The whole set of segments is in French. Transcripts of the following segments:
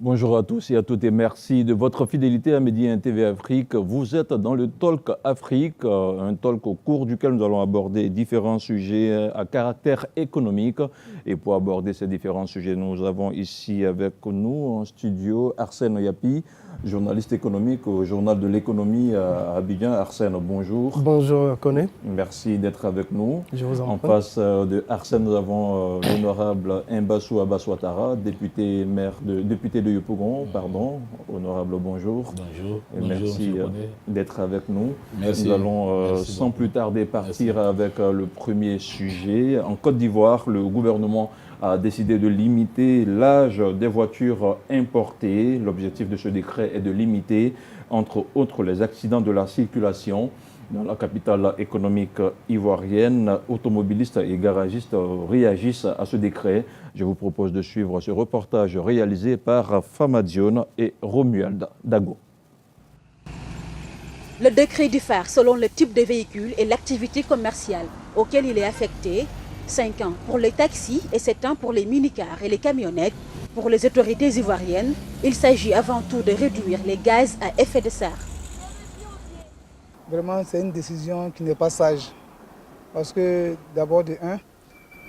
Bonjour à tous et à toutes et merci de votre fidélité à Midi 1 TV Afrique. Vous êtes dans le Talk Afrique, un talk au cours duquel nous allons aborder différents sujets à caractère économique. Et pour aborder ces différents sujets, nous avons ici avec nous en studio Arsène Yapi, journaliste économique au Journal de l'économie à Abidjan. Arsène, bonjour. Bonjour, Koné. Merci d'être avec nous. Je vous en prie. En face de Arsène, nous avons l'honorable Mbassou Abass Ouattara, député de Yopougon, pardon. Honorable, bonjour. Bonjour. Et Bonjour, merci d'être avec nous. Merci. Nous allons sans plus tarder partir avec le premier sujet. En Côte d'Ivoire, le gouvernement a décidé de limiter l'âge des voitures importées. L'objectif de ce décret est de limiter, entre autres, les accidents de la circulation. Dans la capitale économique ivoirienne, automobilistes et garagistes réagissent à ce décret. Je vous propose de suivre ce reportage réalisé par Famadione et Romuald Dago. Le décret diffère selon le type de véhicule et l'activité commerciale auquel il est affecté. 5 ans pour les taxis et 7 ans pour les minicars et les camionnettes. Pour les autorités ivoiriennes, il s'agit avant tout de réduire les gaz à effet de serre. Vraiment, c'est une décision qui n'est pas sage. Parce que d'abord,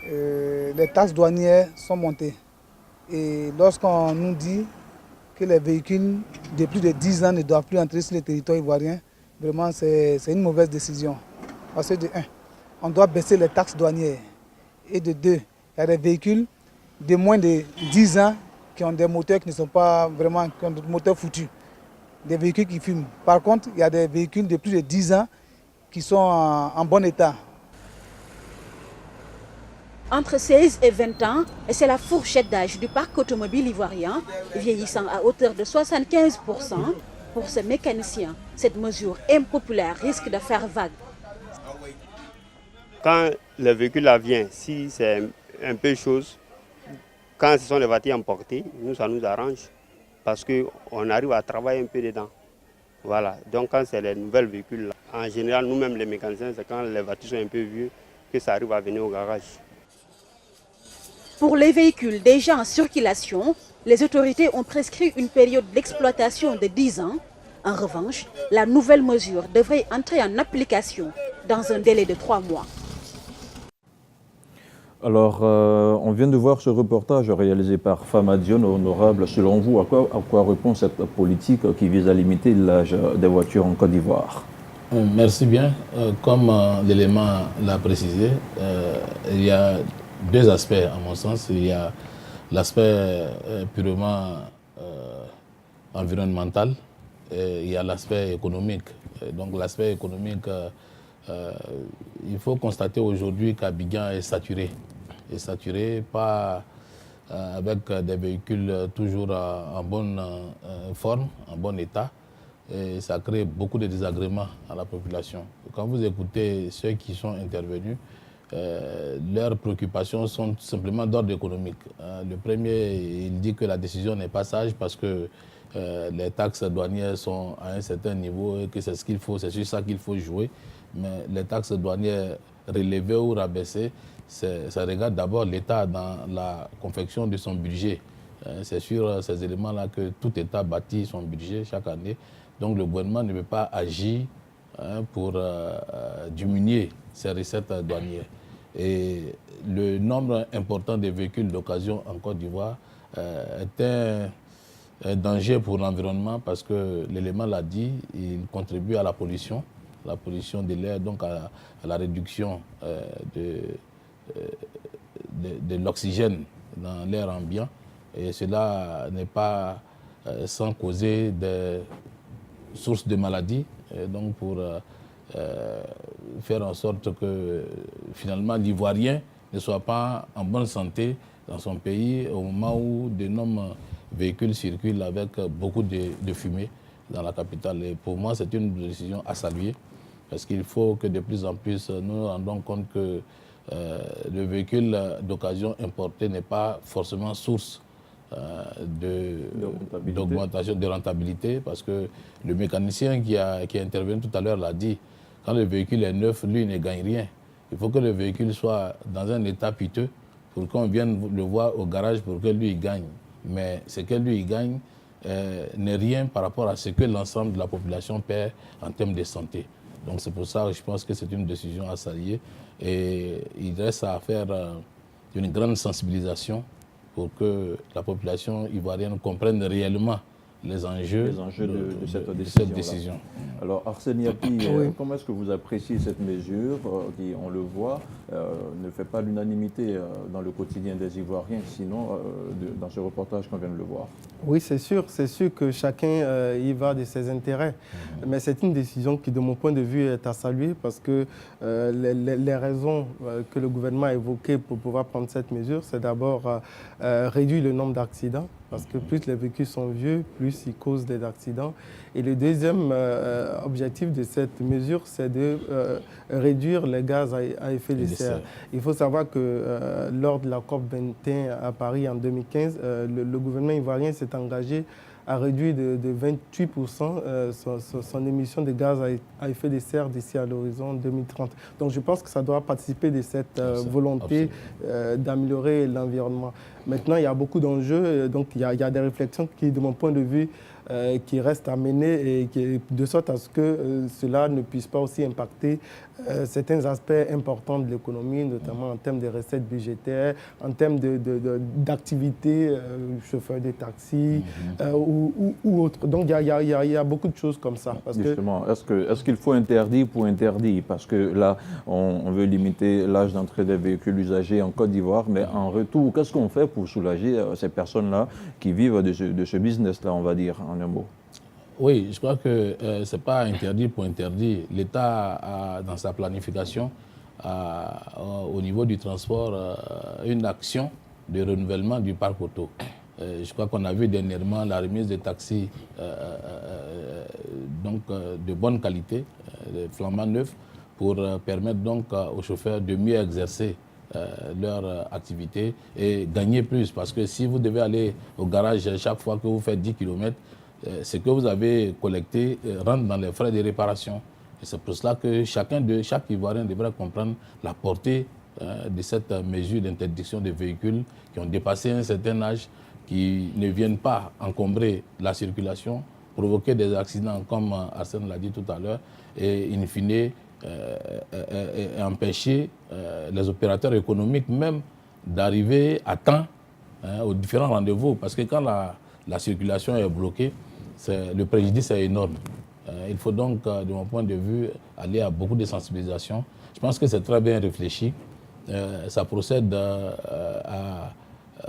les taxes douanières sont montées. Et lorsqu'on nous dit que les véhicules de plus de 10 ans ne doivent plus entrer sur le territoire ivoirien, vraiment, c'est une mauvaise décision. Parce que on doit baisser les taxes douanières. Et de 2, il y a des véhicules de moins de 10 ans qui ont des moteurs qui ne sont pas vraiment, qui ont des moteurs foutus. Des véhicules qui fument. Par contre, il y a des véhicules de plus de 10 ans qui sont en bon état. Entre 16 et 20 ans, et c'est la fourchette d'âge du parc automobile ivoirien, vieillissant à hauteur de 75%. Pour ces mécaniciens, cette mesure impopulaire risque de faire vague. Quand le véhicule là vient, si c'est un peu chose, quand ce sont des voitures importées, nous, ça nous arrange parce qu'on arrive à travailler un peu dedans. Voilà. Donc quand c'est les nouveaux véhicules, là, en général, nous-mêmes les mécaniciens, c'est quand les voitures sont un peu vieux que ça arrive à venir au garage. Pour les véhicules déjà en circulation, les autorités ont prescrit une période d'exploitation de 10 ans. En revanche, la nouvelle mesure devrait entrer en application dans un délai de 3 mois. Alors, on vient de voir ce reportage réalisé par Famadione, honorable. Selon vous, à quoi répond cette politique qui vise à limiter l'âge des voitures en Côte d'Ivoire? Merci bien. Comme l'élément l'a précisé, il y a deux aspects à mon sens. Il y a l'aspect purement environnemental et il y a l'aspect économique. Donc l'aspect économique, il faut constater aujourd'hui qu'Abidjan est saturé. Pas avec des véhicules toujours en bonne forme, en bon état. Et ça crée beaucoup de désagréments à la population. Quand vous écoutez ceux qui sont intervenus, leurs préoccupations sont tout simplement d'ordre économique. Le premier, il dit que la décision n'est pas sage parce que les taxes douanières sont à un certain niveau et que c'est ce qu'il faut, c'est sur ça qu'il faut jouer. Mais les taxes douanières relevées ou rabaissées, ça regarde d'abord l'État dans la confection de son budget. C'est sur ces éléments-là que tout État bâtit son budget chaque année. Donc le gouvernement ne peut pas agir pour diminuer ses recettes douanières. Et le nombre important de véhicules d'occasion en Côte d'Ivoire est un danger pour l'environnement parce que l'élément l'a dit, il contribue à la pollution de l'air, donc à la réduction de l'oxygène dans l'air ambiant. Et cela n'est pas sans causer des sources de maladies. Et donc pour faire en sorte que finalement l'Ivoirien ne soit pas en bonne santé dans son pays au moment où de nombreux véhicules circulent avec beaucoup de fumée dans la capitale. Et pour moi, c'est une décision à saluer parce qu'il faut que de plus en plus nous nous rendons compte que le véhicule d'occasion importé n'est pas forcément source d'augmentation de rentabilité parce que le mécanicien qui est intervenu tout à l'heure l'a dit, quand le véhicule est neuf, lui ne gagne rien. Il faut que le véhicule soit dans un état piteux pour qu'on vienne le voir au garage pour que lui il gagne. mais ce que lui il gagne n'est rien par rapport à ce que l'ensemble de la population perd en termes de santé. Donc c'est pour ça que je pense que c'est une décision à saluer et il reste à faire une grande sensibilisation pour que la population ivoirienne comprenne réellement les enjeux de cette décision. Alors Arsène Yapi, comment est-ce que vous appréciez cette mesure qui, on le voit, ne fait pas l'unanimité dans le quotidien des Ivoiriens, sinon dans ce reportage qu'on vient de le voir? Oui, c'est sûr que chacun y va de ses intérêts. Mais c'est une décision qui, de mon point de vue, est à saluer parce que les raisons que le gouvernement a évoquées pour pouvoir prendre cette mesure, c'est d'abord réduire le nombre d'accidents. Parce que plus les véhicules sont vieux, plus ils causent des accidents. Et le deuxième objectif de cette mesure, c'est de réduire les gaz à effet de serre. Il faut savoir que lors de la COP21 à Paris en 2015, le gouvernement ivoirien s'est engagé à réduire de 28% son émission de gaz à effet de serre d'ici à l'horizon 2030. Donc je pense que ça doit participer de cette volonté d'améliorer l'environnement. Maintenant, il y a beaucoup d'enjeux, donc il y a des réflexions qui, de mon point de vue, qui restent à mener et de sorte à ce que cela ne puisse pas aussi impacter certains aspects importants de l'économie, notamment en termes de recettes budgétaires, en termes d'activités, chauffeurs de taxi ou autres. Donc il y a beaucoup de choses comme ça. Parce justement, est-ce qu'il faut interdire pour interdire? Parce que là, on veut limiter l'âge d'entrée des véhicules usagés en Côte d'Ivoire, mais en retour, qu'est-ce qu'on fait pour soulager ces personnes-là qui vivent de ce business-là, on va dire, en un mot? Oui, je crois que ce n'est pas interdit pour interdire. L'État a, dans sa planification, au niveau du transport, une action de renouvellement du parc auto. Je crois qu'on a vu dernièrement la remise des taxis de bonne qualité, flambant neufs, pour permettre donc aux chauffeurs de mieux exercer leur activité et gagner plus. Parce que si vous devez aller au garage chaque fois que vous faites 10 km, ce que vous avez collecté rentre dans les frais de réparation. Et c'est pour cela que chaque Ivoirien devrait comprendre la portée de cette mesure d'interdiction des véhicules qui ont dépassé un certain âge, qui ne viennent pas encombrer la circulation, provoquer des accidents comme Arsène l'a dit tout à l'heure, et in fine empêcher les opérateurs économiques même d'arriver à temps aux différents rendez-vous. Parce que quand la circulation est bloquée, le préjudice est énorme. Il faut donc, de mon point de vue, aller à beaucoup de sensibilisation. Je pense que c'est très bien réfléchi. Ça procède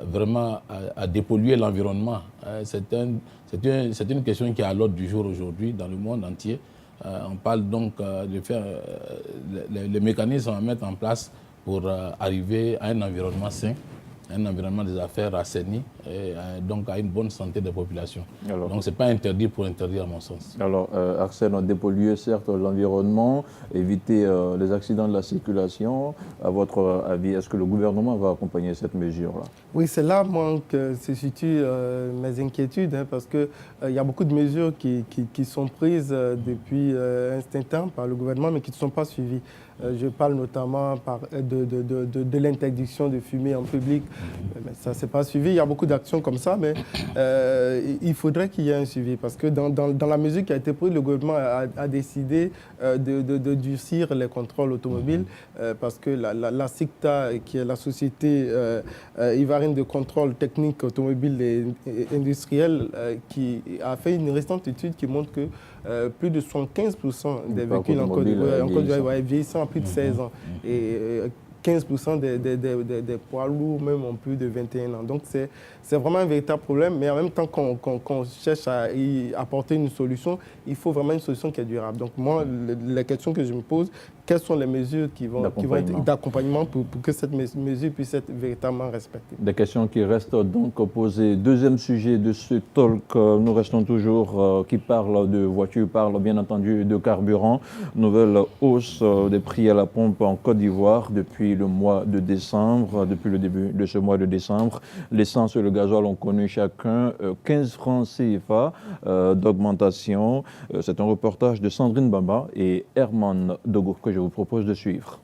vraiment à dépolluer l'environnement. C'est une question qui est à l'ordre du jour aujourd'hui dans le monde entier. On parle donc de faire les mécanismes à mettre en place pour arriver à un environnement sain, un environnement des affaires assaini et donc à une bonne santé des populations. Alors, donc ce n'est pas interdit pour interdire à mon sens. Alors Arsène, dépolluer certes l'environnement, éviter les accidents de la circulation. À votre avis, est-ce que le gouvernement va accompagner cette mesure-là? Oui, c'est là moi, que se situent mes inquiétudes, parce qu'il y a beaucoup de mesures qui sont prises depuis un certain temps par le gouvernement, mais qui ne sont pas suivies. Je parle notamment de l'interdiction de fumer en public. Mais ça ne s'est pas suivi. Il y a beaucoup d'actions comme ça, mais il faudrait qu'il y ait un suivi. Parce que dans la mesure qui a été prise, le gouvernement a décidé de durcir les contrôles automobiles parce que la SICTA, qui est la société ivoirienne de contrôle technique automobile et industriel, qui a fait une récente étude qui montre que plus de 75% des véhicules en Côte d'Ivoire vieillissant à plus de 16 ans. Et 15% des poids lourds même ont plus de 21 ans. Donc c'est vraiment un véritable problème, mais en même temps qu'on cherche à y apporter une solution, il faut vraiment une solution qui est durable. Donc moi, la question que je me pose, quelles sont les mesures qui vont être d'accompagnement pour que cette mesure puisse être véritablement respectée? Des questions qui restent donc posées. Deuxième sujet de ce talk, nous restons toujours qui parle de voitures, parle bien entendu de carburant. Nouvelle hausse des prix à la pompe en Côte d'Ivoire depuis le mois de décembre, depuis le début de ce mois de décembre. L'essence et le gasoil ont connu chacun 15 francs CFA d'augmentation. C'est un reportage de Sandrine Bamba et Herman Dogo que je vous propose de suivre.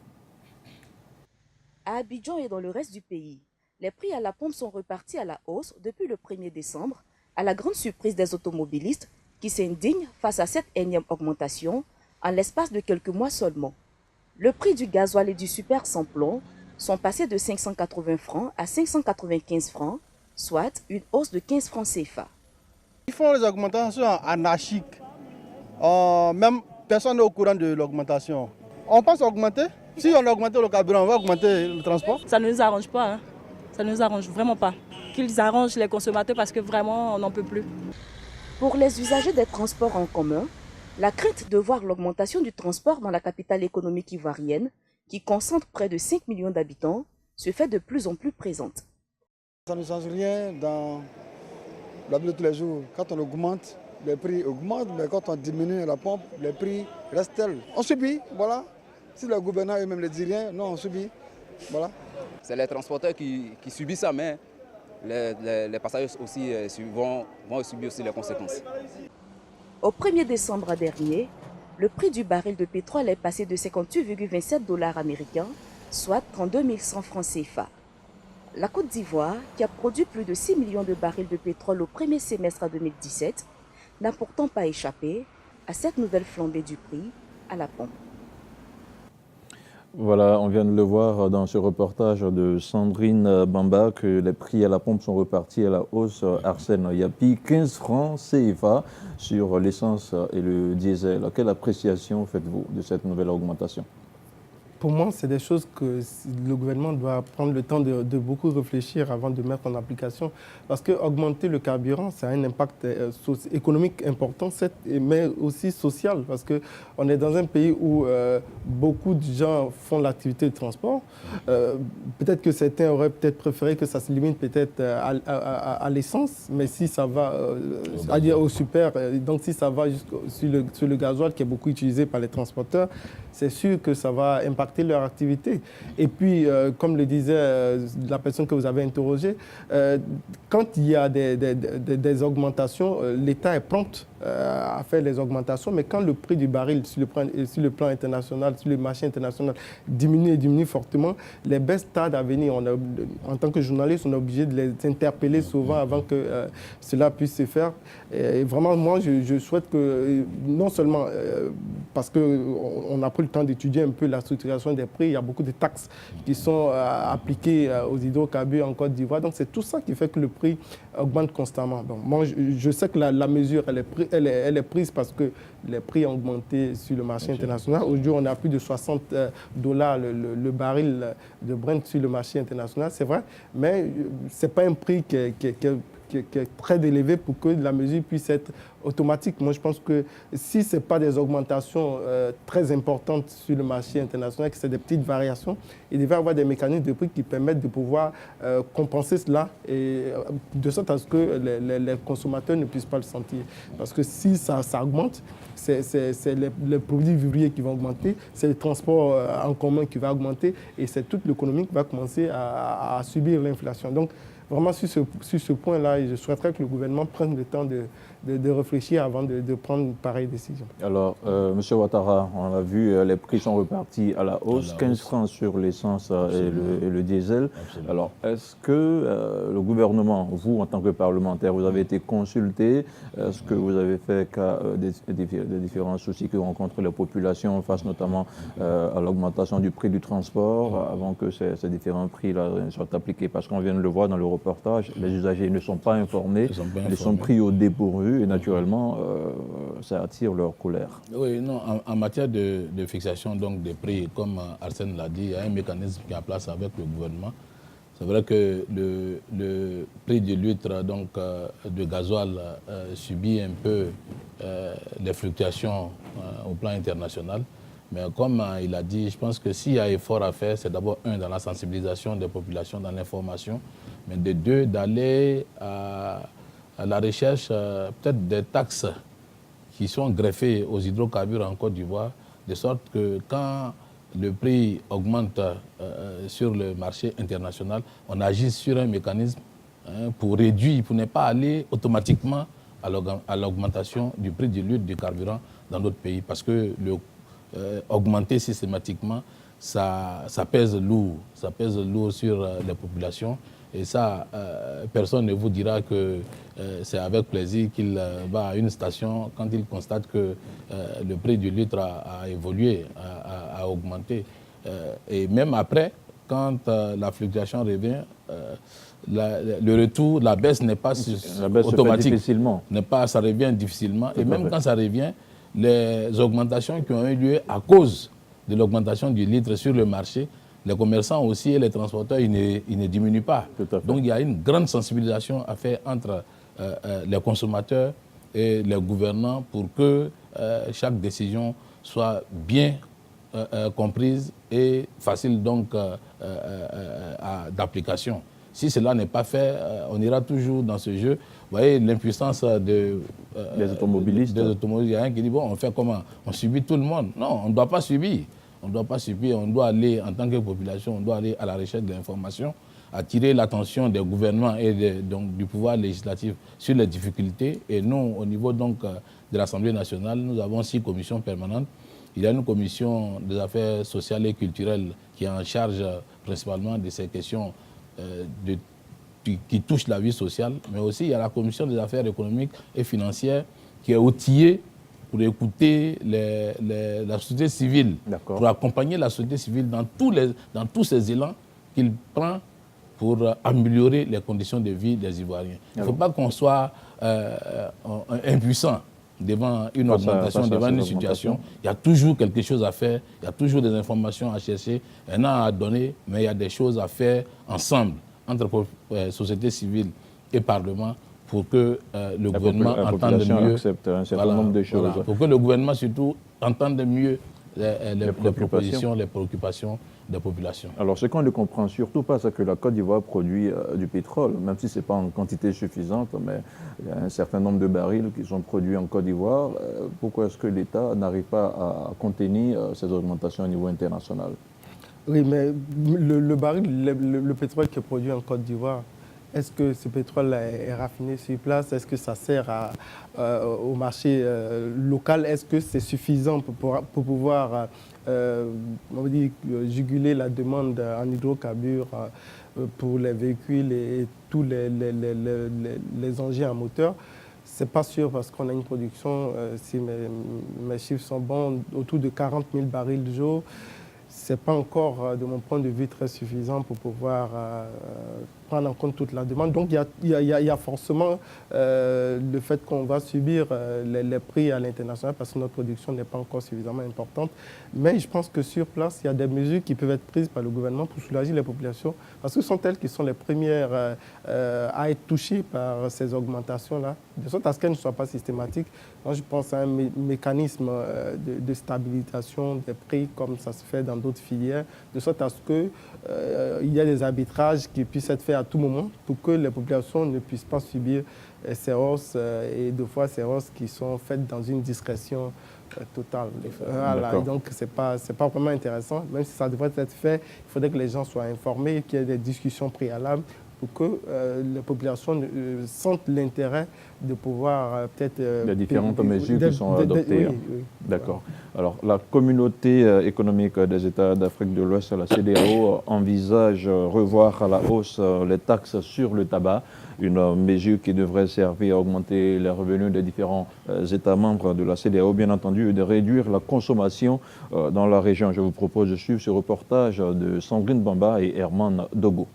À Abidjan et dans le reste du pays, Les prix à la pompe sont repartis à la hausse depuis le 1er décembre, à la grande surprise des automobilistes qui s'indignent face à cette énième augmentation en l'espace de quelques mois seulement. Le prix du gasoil et du super sans plomb sont passés de 580 francs à 595 francs, soit une hausse de 15 francs CFA. Ils font les augmentations anarchiques. Même personne n'est au courant de l'augmentation. On pense augmenter. Si on a augmenté le carburant, on va augmenter le transport. Ça ne nous arrange pas. Ça ne nous arrange vraiment pas. Qu'ils arrangent les consommateurs parce que vraiment, on n'en peut plus. Pour les usagers des transports en commun, la crainte de voir l'augmentation du transport dans la capitale économique ivoirienne, qui concentre près de 5 millions d'habitants, se fait de plus en plus présente. Ça ne change rien dans la vie de tous les jours. Quand on augmente, les prix augmentent, mais quand on diminue la pompe, les prix restent tels. On subit, voilà. Si le gouvernement eux-mêmes ne dit rien, non, on subit. Voilà. C'est les transporteurs qui subissent ça, mais les passagers aussi vont subir aussi les conséquences. Au 1er décembre dernier, le prix du baril de pétrole est passé de 58,27 $ américains, soit 32 100 francs CFA. La Côte d'Ivoire, qui a produit plus de 6 millions de barils de pétrole au premier semestre 2017, n'a pourtant pas échappé à cette nouvelle flambée du prix à la pompe. Voilà, on vient de le voir dans ce reportage de Sandrine Bamba que les prix à la pompe sont repartis à la hausse. Arsène Yapi, 15 francs CFA sur l'essence et le diesel. Quelle appréciation faites-vous de cette nouvelle augmentation ? Pour moi, c'est des choses que le gouvernement doit prendre le temps de beaucoup réfléchir avant de mettre en application. Parce qu'augmenter le carburant, ça a un impact économique important, mais aussi social. Parce qu'on est dans un pays où beaucoup de gens font l'activité de transport. Peut-être que certains auraient peut-être préféré que ça se limite peut-être à l'essence, mais si ça va au super, donc si ça va sur le gasoil qui est beaucoup utilisé par les transporteurs, c'est sûr que ça va impacter leur activité. Et puis, comme le disait la personne que vous avez interrogée, quand il y a des augmentations, l'État est prompt à faire les augmentations, mais quand le prix du baril sur le plan international, sur le marché international diminue fortement, les baisses tardent à venir. En tant que journaliste, on est obligé de les interpeller souvent avant que cela puisse se faire. Et vraiment, moi, je souhaite que, non seulement parce qu'on a pris le temps d'étudier un peu la structuration des prix, il y a beaucoup de taxes qui sont appliquées aux hydrocarbures en Côte d'Ivoire. Donc, c'est tout ça qui fait que le prix augmente constamment. Donc, moi, je sais que la mesure, elle est prise parce que les prix ont augmenté sur le marché international. Aujourd'hui, on a plus de 60 $ le baril de Brent sur le marché international, c'est vrai, mais ce n'est pas un prix qui est très élevé pour que la mesure puisse être automatique. Moi, je pense que si ce n'est pas des augmentations très importantes sur le marché international, que c'est des petites variations, il devait y avoir des mécanismes de prix qui permettent de pouvoir compenser cela et de sorte à ce que les consommateurs ne puissent pas le sentir. Parce que si ça augmente, c'est les produits vivriers qui vont augmenter, c'est le transport en commun qui va augmenter et c'est toute l'économie qui va commencer à subir l'inflation. Donc, vraiment, sur ce point-là, je souhaiterais que le gouvernement prenne le temps de réfléchir avant de prendre une pareille décision. Alors, M. Ouattara, on l'a vu, les prix sont repartis à la hausse, 15 francs sur l'essence et le diesel. Absolument. Alors, est-ce que le gouvernement, vous, en tant que parlementaire, vous avez été consulté? Est-ce que vous avez fait cas des différents soucis que rencontrent les populations face notamment à l'augmentation du prix du transport avant que ces différents prix-là soient appliqués? Parce qu'on vient de le voir dans le reportage, les usagers ne sont pas informés, ils sont pris au dépourvu et naturellement, ça attire leur colère. Oui, non, en matière de fixation donc, des prix, comme Arsène l'a dit, il y a un mécanisme qui est en place avec le gouvernement. C'est vrai que le prix du litre donc, de gasoil subit un peu les fluctuations au plan international. Mais comme il a dit, je pense que s'il y a effort à faire, c'est d'abord, un, dans la sensibilisation des populations, dans l'information, mais de deux, d'aller à la recherche peut-être des taxes qui sont greffées aux hydrocarbures en Côte d'Ivoire, de sorte que quand le prix augmente sur le marché international, on agit sur un mécanisme pour réduire, pour ne pas aller automatiquement à l'augmentation du prix du litre du carburant dans d'autres pays. Parce que augmenter systématiquement, ça pèse lourd sur les populations. Et ça, personne ne vous dira que c'est avec plaisir qu'il va à une station quand il constate que le prix du litre a évolué, a augmenté. Et même après, quand la fluctuation revient, le retour, la baisse n'est pas automatique. Ça revient difficilement. Et même quand ça revient, les augmentations qui ont eu lieu à cause de l'augmentation du litre sur le marché, les commerçants aussi et les transporteurs, ils ne diminuent pas. Donc il y a une grande sensibilisation à faire entre les consommateurs et les gouvernants pour que chaque décision soit bien comprise et facile donc d'application. Si cela n'est pas fait, on ira toujours dans ce jeu. Vous voyez l'impuissance des automobilistes. Il y a un qui dit, bon, on fait comment? On subit tout le monde. Non, on ne doit pas subir. On ne doit pas subir, on doit aller, en tant que population, on doit aller à la recherche de l'information, attirer l'attention des gouvernements et donc, du pouvoir législatif sur les difficultés. Et nous, au niveau donc, de l'Assemblée nationale, nous avons 6 commissions permanentes. Il y a une commission des affaires sociales et culturelles qui est en charge principalement de ces questions qui touchent la vie sociale, mais aussi il y a la commission des affaires économiques et financières qui est outillée pour écouter la société civile, pour accompagner la société civile dans tous ces élans qu'il prend pour améliorer les conditions de vie des Ivoiriens. Il ne faut pas qu'on soit impuissant devant une augmentation, devant une situation. Il y a toujours quelque chose à faire, il y a toujours des informations à chercher, il y en a à donner, mais il y a des choses à faire ensemble, entre société civile et Parlement, pour que le gouvernement entende mieux accepte un certain nombre de choses. Pour que le gouvernement surtout entende mieux les propositions, les préoccupations des populations. Alors ce qu'on ne comprend surtout pas, c'est que la Côte d'Ivoire produit du pétrole, même si ce n'est pas en quantité suffisante, mais il y a un certain nombre de barils qui sont produits en Côte d'Ivoire. Pourquoi est-ce que l'État n'arrive pas à contenir ces augmentations au niveau international? Oui, mais le baril, le pétrole qui est produit en Côte d'Ivoire, est-ce que ce pétrole est raffiné sur place? Est-ce que ça sert au marché local? Est-ce que c'est suffisant pour pouvoir on va dire, juguler la demande en hydrocarbures pour les véhicules et tous les engins à moteur? Ce n'est pas sûr parce qu'on a une production, si mes chiffres sont bons, autour de 40 000 barils de jour. Ce n'est pas encore, de mon point de vue, très suffisant pour pouvoir prendre en compte toute la demande. Donc il y a forcément le fait qu'on va subir les prix à l'international parce que notre production n'est pas encore suffisamment importante. Mais je pense que sur place, il y a des mesures qui peuvent être prises par le gouvernement pour soulager les populations parce que ce sont elles qui sont les premières à être touchées par ces augmentations-là, de sorte à ce qu'elles ne soient pas systématiques. Moi, je pense à un mécanisme de stabilisation des prix comme ça se fait dans d'autres filières, de sorte à ce qu'il y ait des arbitrages qui puissent être faits à tout moment pour que les populations ne puissent pas subir ces hausses et deux fois ces hausses qui sont faites dans une discrétion totale. Voilà. Et donc, ce n'est pas vraiment intéressant. Même si ça devrait être fait, il faudrait que les gens soient informés, qu'il y ait des discussions préalables pour que les populations sentent l'intérêt de pouvoir peut-être... les différentes mesures qui sont adoptées. Oui. D'accord. Alors, la communauté économique des États d'Afrique de l'Ouest, la CEDEAO, envisage revoir à la hausse les taxes sur le tabac, une mesure qui devrait servir à augmenter les revenus des différents États membres de la CEDEAO, bien entendu, et de réduire la consommation dans la région. Je vous propose de suivre ce reportage de Sandrine Bamba et Herman Dogo.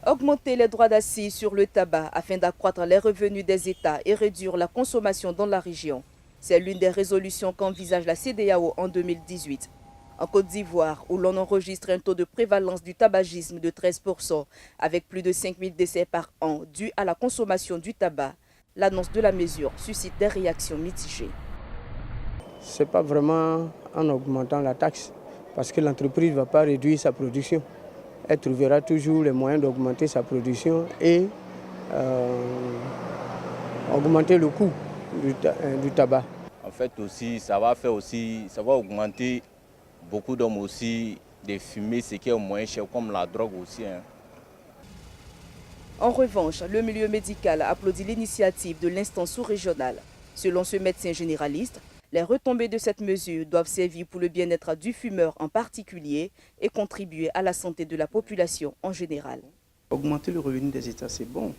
Augmenter les droits d'assises sur le tabac afin d'accroître les revenus des États et réduire la consommation dans la région. C'est l'une des résolutions qu'envisage la CEDEAO en 2018. En Côte d'Ivoire, où l'on enregistre un taux de prévalence du tabagisme de 13%, avec plus de 5 000 décès par an dus à la consommation du tabac, l'annonce de la mesure suscite des réactions mitigées. Ce n'est pas vraiment en augmentant la taxe, parce que l'entreprise ne va pas réduire sa production. Elle trouvera toujours les moyens d'augmenter sa production et augmenter le coût du tabac. En fait aussi, ça va augmenter beaucoup d'hommes aussi de fumer ce qui est moins cher, comme la drogue aussi. En revanche, le milieu médical applaudit l'initiative de l'instance sous-régionale. Selon ce médecin généraliste, les retombées de cette mesure doivent servir pour le bien-être du fumeur en particulier et contribuer à la santé de la population en général. Augmenter le revenu des États, c'est bon.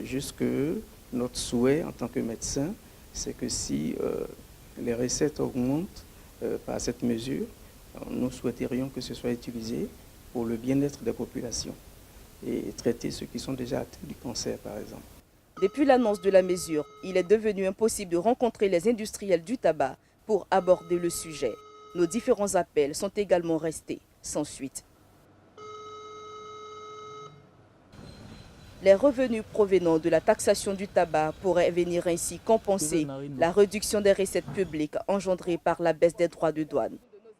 Juste que notre souhait en tant que médecin, c'est que si les recettes augmentent par cette mesure, nous souhaiterions que ce soit utilisé pour le bien-être des populations et traiter ceux qui sont déjà atteints du cancer, par exemple. Depuis l'annonce de la mesure, il est devenu impossible de rencontrer les industriels du tabac pour aborder le sujet. Nos différents appels sont également restés sans suite. Les revenus provenant de la taxation du tabac pourraient venir ainsi compenser la réduction des recettes publiques engendrée par la baisse des droits de douane.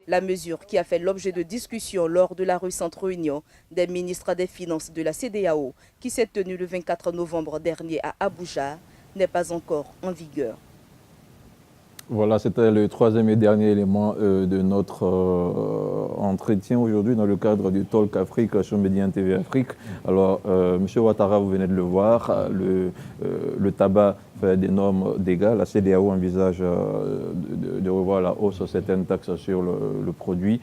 La mesure, qui a fait l'objet de discussions lors de la récente réunion des ministres des Finances de la CEDEAO, qui s'est tenue le 24 novembre dernier à Abuja, n'est pas encore en vigueur. Voilà, c'était le troisième et dernier élément de notre entretien aujourd'hui dans le cadre du Talk Afrique sur Médien TV Afrique. Alors, M. Ouattara, vous venez de le voir, le tabac fait d'énormes dégâts. La CEDEAO envisage de revoir la hausse de certaines taxes sur le produit.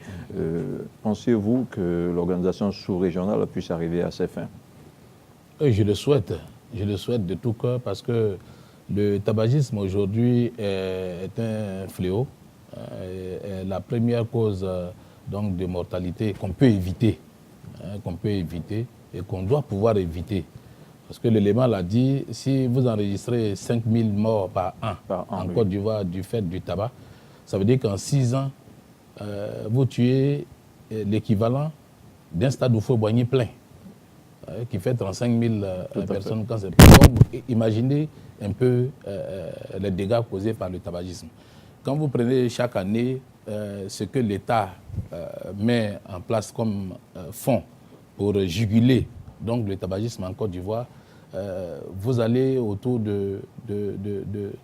Pensez-vous que l'organisation sous-régionale puisse arriver à ses fins? Je le souhaite de tout cœur parce que le tabagisme aujourd'hui est un fléau, est la première cause donc, de mortalité qu'on peut éviter, et qu'on doit pouvoir éviter. Parce que l'élément l'a dit, si vous enregistrez 5000 morts par an en Côte d'Ivoire du fait du tabac, ça veut dire qu'en 6 ans, vous tuez l'équivalent d'un stade où Boigny plein, qui fait 35 000 personnes quand c'est plein. Donc, imaginez un peu les dégâts causés par le tabagisme. Quand vous prenez chaque année ce que l'État met en place comme fonds pour juguler donc, le tabagisme en Côte d'Ivoire, vous allez autour de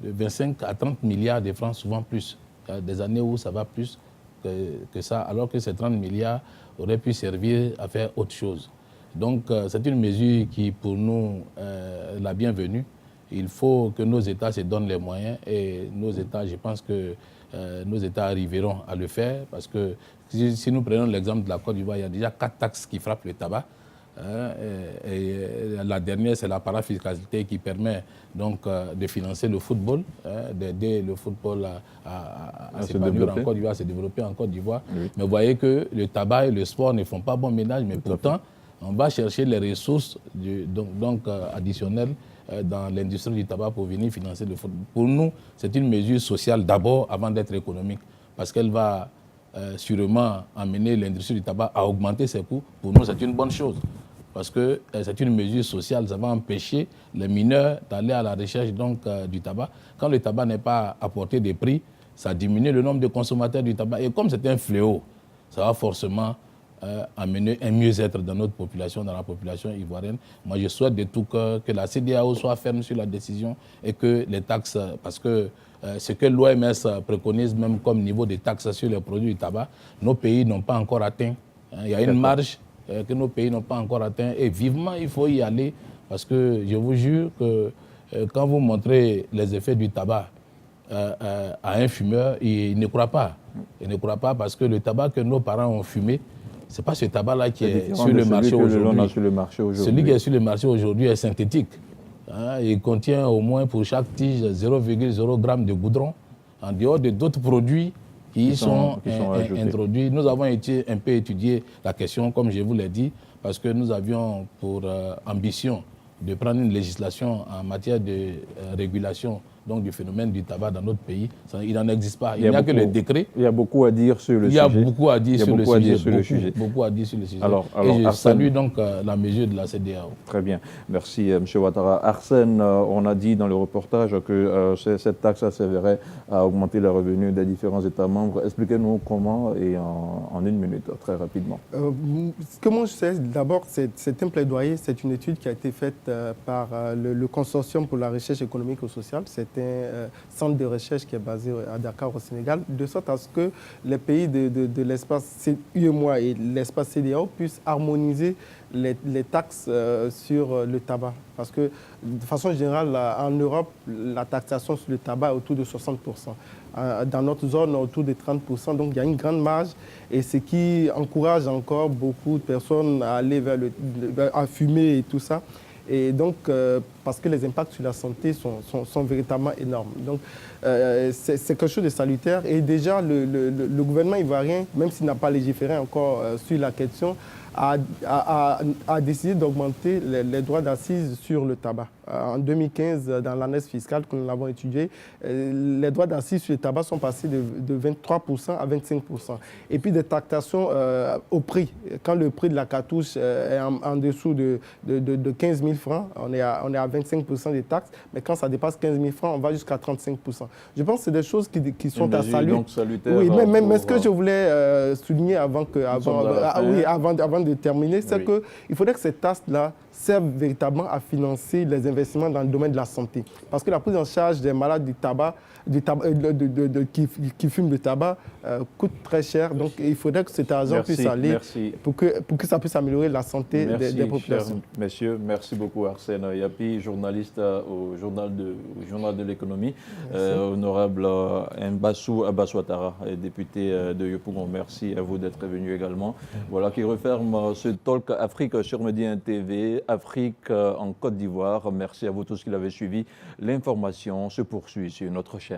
25 à 30 milliards de francs, souvent plus. Il y a des années où ça va plus que ça, alors que ces 30 milliards auraient pu servir à faire autre chose. Donc c'est une mesure qui, pour nous, est la bienvenue. Il faut que nos États se donnent les moyens et nos États, je pense que nos États arriveront à le faire parce que si nous prenons l'exemple de la Côte d'Ivoire, il y a déjà 4 taxes qui frappent le tabac. Et la dernière, c'est la parafiscalité qui permet donc de financer le football, d'aider le football à s'épanouir en Côte d'Ivoire, à se développer en Côte d'Ivoire. Oui. Mais vous voyez que le tabac et le sport ne font pas bon ménage, mais pourtant, on va chercher les ressources additionnelles dans l'industrie du tabac pour venir financer le football. Pour nous, c'est une mesure sociale d'abord avant d'être économique, parce qu'elle va sûrement amener l'industrie du tabac à augmenter ses coûts. Pour nous, c'est une bonne chose, parce que c'est une mesure sociale. Ça va empêcher les mineurs d'aller à la recherche du tabac. Quand le tabac n'est pas à portée des prix, ça diminue le nombre de consommateurs du tabac. Et comme c'est un fléau, ça va forcément amener un mieux-être dans notre population, dans la population ivoirienne. Moi, je souhaite de tout cœur que la CEDEAO soit ferme sur la décision et que les taxes, parce que ce que l'OMS préconise même comme niveau de taxes sur les produits du tabac, nos pays n'ont pas encore atteint. Il y a une marge que nos pays n'ont pas encore atteint et vivement il faut y aller parce que je vous jure que quand vous montrez les effets du tabac à un fumeur, il ne croit pas. Il ne croit pas parce que le tabac que nos parents ont fumé, ce n'est pas ce tabac-là qui est sur le marché aujourd'hui. Celui qui est sur le marché aujourd'hui est synthétique. Il contient au moins pour chaque tige 0,0 g de goudron, en dehors de d'autres produits qui sont introduits. Nous avons un peu étudié la question, comme je vous l'ai dit, parce que nous avions pour ambition de prendre une législation en matière de régulation donc, du phénomène du tabac dans notre pays. Il n'en existe pas. Il n'y a que le décret. Il y a beaucoup à dire sur le sujet. Il y a beaucoup à dire sur le sujet. Beaucoup à dire sur le sujet. Alors, et je salue donc la mesure de la CEDEAO. Très bien. Merci, M. Ouattara. Arsène, on a dit dans le reportage que cette taxe servirait à augmenter les revenus des différents États membres. Expliquez-nous comment et en une minute, très rapidement. Ce que moi je sais, d'abord, c'est un plaidoyer. C'est une étude qui a été faite par le Consortium pour la recherche économique et sociale. C'est centre de recherche qui est basé à Dakar au Sénégal, de sorte à ce que les pays de l'espace UEMOA et l'espace CEDEAO puissent harmoniser les taxes sur le tabac. Parce que de façon générale, en Europe, la taxation sur le tabac est autour de 60%. Dans notre zone, autour de 30%. Donc il y a une grande marge et ce qui encourage encore beaucoup de personnes à aller à fumer et tout ça. Et donc, parce que les impacts sur la santé sont véritablement énormes. Donc, c'est quelque chose de salutaire. Et déjà, le gouvernement ivoirien, même s'il n'a pas légiféré encore sur la question, a décidé d'augmenter les droits d'assises sur le tabac. En 2015, dans l'année fiscale que nous avons étudiée, les droits d'assises sur le tabac sont passés de 23% à 25%. Et puis des taxations au prix. Quand le prix de la cartouche est en dessous de 15 000 francs, on est à 25% des taxes. Mais quand ça dépasse 15 000 francs, on va jusqu'à 35%. Je pense que c'est des choses qui sont à saluer. Donc salutaire. Oui, mais ce que je voulais souligner avant de terminer, c'est qu'il faudrait que ces taxes-là servent véritablement à financer les investissements dans le domaine de la santé. Parce que la prise en charge des malades du tabac, qui fument du tabac coûte très cher. Donc il faudrait que cet argent puisse aller pour que ça puisse améliorer la santé des populations. Messieurs, merci beaucoup Arsène Yapi, journaliste au journal de l'économie. Honorable Mbassou Abassouattara, député de Yopougon, merci à vous d'être venu également. Voilà qui referme ce Talk Afrique sur Média TV, Afrique en Côte d'Ivoire. Merci à vous tous qui l'avez suivi. L'information se poursuit sur notre chaîne.